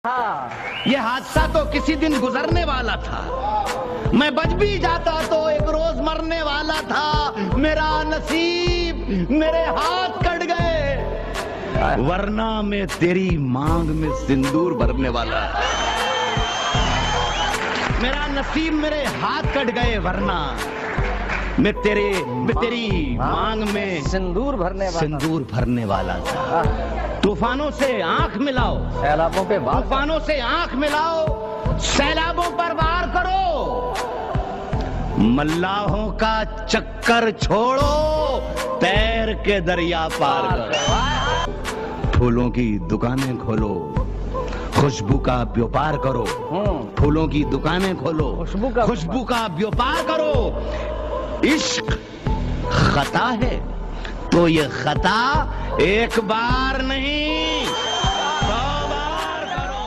हाँ। ये हादसा तो किसी दिन गुजरने वाला था। मैं बच भी जाता तो एक रोज मरने वाला था। मेरा नसीब मेरे हाथ कट गए, वरना मैं तेरी मांग में सिंदूर भरने वाला। मेरा नसीब मेरे हाथ कट गए, वरना मैं तेरी मांग में सिंदूर भरने वाला था। तूफानों से आंख मिलाओ, सैलाबों पे बात, तूफानों से आंख मिलाओ, सैलाबों पर वार करो, मल्लाहों का चक्कर छोड़ो, तैर के दरिया पार करो। फूलों की दुकानें खोलो, खुशबू का व्यापार करो। फूलों की दुकानें खोलो, खुशबू का व्यापार करो। इश्क खता है तो ये खता एक बार नहीं 100 बार करो।